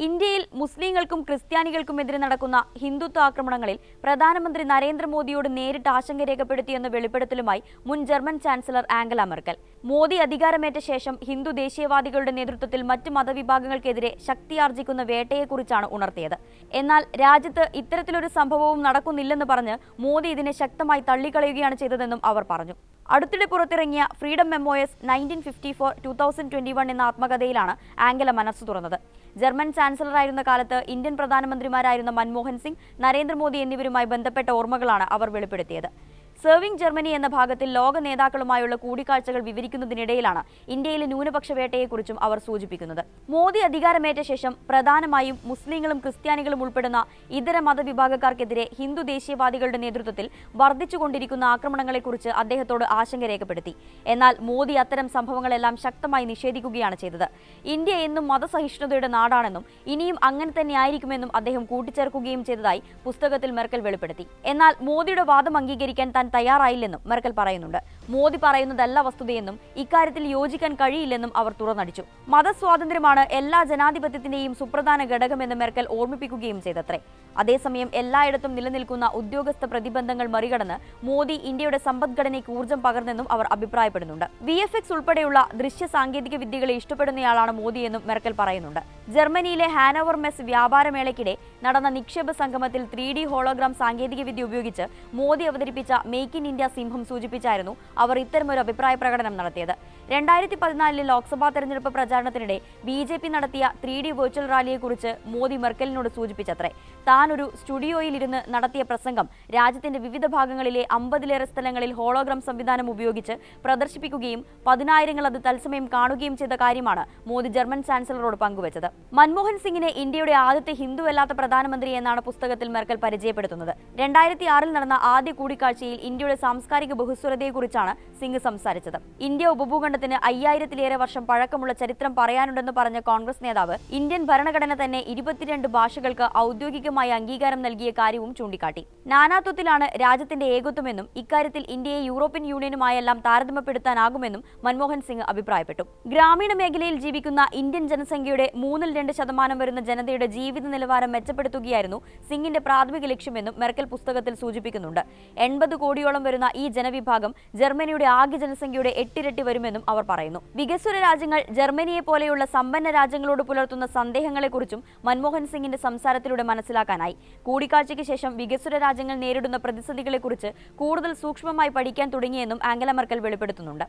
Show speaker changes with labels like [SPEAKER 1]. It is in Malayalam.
[SPEAKER 1] ഇന്ത്യയിൽ മുസ്ലിങ്ങൾക്കും ക്രിസ്ത്യാനികൾക്കുമെതിരെ നടക്കുന്ന ഹിന്ദുത്വ ആക്രമണങ്ങളിൽ പ്രധാനമന്ത്രി നരേന്ദ്രമോദിയോട് നേരിട്ട് ആശങ്ക രേഖപ്പെടുത്തിയെന്ന വെളിപ്പെടുത്തലുമായി മുൻ German chancellor Angela Merkel. Modi അധികാരമേറ്റ ശേഷം ഹിന്ദു ദേശീയവാദികളുടെ നേതൃത്വത്തിൽ മറ്റ് മതവിഭാഗങ്ങൾക്കെതിരെ ശക്തിയാർജിക്കുന്ന വേട്ടയെക്കുറിച്ചാണ് ഉണർത്തിയത്. എന്നാൽ രാജ്യത്ത് ഇത്തരത്തിലൊരു സംഭവവും നടക്കുന്നില്ലെന്ന് പറഞ്ഞ് മോദി ഇതിനെ ശക്തമായി തള്ളിക്കളയുകയാണ് ചെയ്തതെന്നും അവർ പറഞ്ഞു. അടുത്തിടെ പുറത്തിറങ്ങിയ ഫ്രീഡം മെമ്മോയസ് 1954-2021 എന്ന ആത്മകഥയിലാണ് ആംഗല മനസ്സ് തുറന്നത്. ജർമ്മൻ ചാൻസലറായിരുന്ന കാലത്ത് ഇന്ത്യൻ പ്രധാനമന്ത്രിമാരായിരുന്ന മൻമോഹൻ സിംഗ്, നരേന്ദ്രമോദി എന്നിവരുമായി ബന്ധപ്പെട്ട ഓർമ്മകളാണ് അവർ വെളിപ്പെടുത്തിയത്. സെർവിംഗ് ജർമ്മനി എന്ന ഭാഗത്തിൽ ലോക നേതാക്കളുമായുള്ള കൂടിക്കാഴ്ചകൾ വിവരിക്കുന്നതിനിടയിലാണ് ഇന്ത്യയിലെ ന്യൂനപക്ഷ വേട്ടയെക്കുറിച്ചും അവർ സൂചിപ്പിക്കുന്നത്. മോദി അധികാരമേറ്റ ശേഷം പ്രധാനമായും മുസ്ലിങ്ങളും ക്രിസ്ത്യാനികളും ഉൾപ്പെടുന്ന ഇതര മതവിഭാഗക്കാർക്കെതിരെ ഹിന്ദു ദേശീയവാദികളുടെ നേതൃത്വത്തിൽ വർദ്ധിച്ചുകൊണ്ടിരിക്കുന്ന ആക്രമണങ്ങളെക്കുറിച്ച് അദ്ദേഹത്തോട് ആശങ്ക രേഖപ്പെടുത്തി. എന്നാൽ മോദി അത്തരം സംഭവങ്ങളെല്ലാം ശക്തമായി നിഷേധിക്കുകയാണ് ചെയ്തത്. ഇന്ത്യ എന്നും മതസഹിഷ്ണുതയുടെ നാടാണെന്നും ഇനിയും അങ്ങനെ തന്നെയായിരിക്കുമെന്നും അദ്ദേഹം കൂട്ടിച്ചേർക്കുകയും ചെയ്തതായി പുസ്തകത്തിൽ മെർക്കൽ വെളിപ്പെടുത്തി. എന്നാൽ മോദിയുടെ വാദം അംഗീകരിക്കാൻ താൻ തയ്യാറായില്ലെന്നും മെർക്കൽ പറയുന്നുണ്ട്. മോദി പറയുന്നതല്ല വസ്തുതയെന്നും ഇക്കാര്യത്തിൽ യോജിക്കാൻ കഴിയില്ലെന്നും അവർ തുറന്നടിച്ചു. മതസ്വാതന്ത്ര്യമാണ് എല്ലാ ജനാധിപത്യത്തിന്റെയും സുപ്രധാന ഘടകമെന്ന് മെർക്കൽ ഓർമ്മിപ്പിക്കുകയും ചെയ്തത്രേ. അതേസമയം എല്ലായിടത്തും നിലനിൽക്കുന്ന ഉദ്യോഗസ്ഥ പ്രതിബന്ധങ്ങൾ മറികടന്ന് മോദി ഇന്ത്യയുടെ സമ്പദ്ഘടനയ്ക്ക് ഊർജ്ജം പകർന്നെന്നും അവർ അഭിപ്രായപ്പെടുന്നുണ്ട്. VFX ഉൾപ്പെടെയുള്ള ദൃശ്യ സാങ്കേതിക വിദ്യകളെ ഇഷ്ടപ്പെടുന്നയാളാണ് മോദിയെന്നും മെർക്കൽ പറയുന്നുണ്ട്. ജർമ്മനിയിലെ ഹാനോവർ മെസ് വ്യാപാരമേളയ്ക്കിടെ നടന്ന നിക്ഷേപ സംഗമത്തിൽ 3D ഹോളോഗ്രാം സാങ്കേതിക വിദ്യ ഉപയോഗിച്ച് മോദി അവതരിപ്പിച്ച മേക്ക് ഇൻ ഇന്ത്യ സിംഹം സൂചിപ്പിച്ചായിരുന്നു അവർ ഇത്തരമൊരു അഭിപ്രായ പ്രകടനം നടത്തിയത്. 2014 ലോക്സഭാ തെരഞ്ഞെടുപ്പ് പ്രചാരണത്തിനിടെ BJP നടത്തിയ 3D വെർച്വൽ റാലിയെക്കുറിച്ച് മോദി മെർക്കലിനോട് സൂചിപ്പിച്ചത്രേ. താൻ ഒരു സ്റ്റുഡിയോയിലിരുന്ന് നടത്തിയ പ്രസംഗം രാജ്യത്തിന്റെ വിവിധ ഭാഗങ്ങളിലെ 50ലേറെ സ്ഥലങ്ങളിൽ ഹോളോഗ്രാം സംവിധാനം ഉപയോഗിച്ച് പ്രദർശിപ്പിക്കുകയും 10,000 അത് തത്സമയം കാണുകയും ചെയ്ത കാര്യമാണ് മോദി ജർമ്മൻ ചാൻസലറോട് പങ്കുവച്ചത്. മൻമോഹൻ സിംഗിനെ ഇന്ത്യയുടെ ആദ്യത്തെ ഹിന്ദുവല്ലാത്ത പ്രധാനമന്ത്രി എന്നാണ് പുസ്തകത്തിൽ മെർക്കൽ പരിചയപ്പെടുത്തുന്നത്. 2006 നടന്ന ആദ്യ കൂടിക്കാഴ്ചയിൽ ഇന്ത്യയുടെ സാംസ്കാരിക ബഹുസ്വരതയെക്കുറിച്ചാണ് സിംഗ് സംസാരിച്ചത്. ഇന്ത്യ ഉപഭൂഖണ്ഡത്തിന് 5000ലേറെ വർഷം പഴക്കമുള്ള ചരിത്രം പറയാനുണ്ടെന്ന് പറഞ്ഞ കോൺഗ്രസ് നേതാവ് ഇന്ത്യൻ ഭരണഘടന തന്നെ 22 ഭാഷകൾക്ക് ഔദ്യോഗികമായി അംഗീകാരം നൽകിയ കാര്യവും ചൂണ്ടിക്കാട്ടി. നാനാത്വത്തിലാണ് രാജ്യത്തിന്റെ ഏകത്വമെന്നും ഇക്കാര്യത്തിൽ ഇന്ത്യയെ യൂറോപ്യൻ യൂണിയനുമായെല്ലാം താരതമ്യപ്പെടുത്താനാകുമെന്നും മൻമോഹൻ സിംഗ് അഭിപ്രായപ്പെട്ടു. ഗ്രാമീണ മേഖലയിൽ ജീവിക്കുന്ന ഇന്ത്യൻ ജനസംഖ്യയുടെ 2% വരുന്ന ജനതയുടെ ജീവിത നിലവാരം മെച്ചപ്പെടുത്തുകയായിരുന്നു സിംഗിന്റെ പ്രാഥമിക ലക്ഷ്യമെന്നും മെർക്കൽ പുസ്തകത്തിൽ സൂചിപ്പിക്കുന്നുണ്ട്. 80 കോടിയോളം വരുന്ന ഈ ജനവിഭാഗം ജർമ്മനിയുടെ ആകെ ജനസംഖ്യയുടെ 8 ഇരട്ടി വരുമെന്നും അവർ പറയുന്നു. വികസ്വര രാജ്യങ്ങൾ ജർമ്മനിയെ പോലെയുള്ള സമ്പന്ന രാജ്യങ്ങളോട് പുലർത്തുന്ന സന്ദേഹങ്ങളെക്കുറിച്ചും മൻമോഹൻ സിംഗിന്റെ സംസാരത്തിലൂടെ മനസ്സിലാക്കാനായി. കൂടിക്കാഴ്ചയ്ക്ക് ശേഷം വികസ്വര രാജ്യങ്ങൾ നേരിടുന്ന പ്രതിസന്ധികളെക്കുറിച്ച് കൂടുതൽ സൂക്ഷ്മമായി പഠിക്കാൻ തുടങ്ങിയെന്നും ആംഗല മെർക്കൽ വെളിപ്പെടുത്തുന്നുണ്ട്.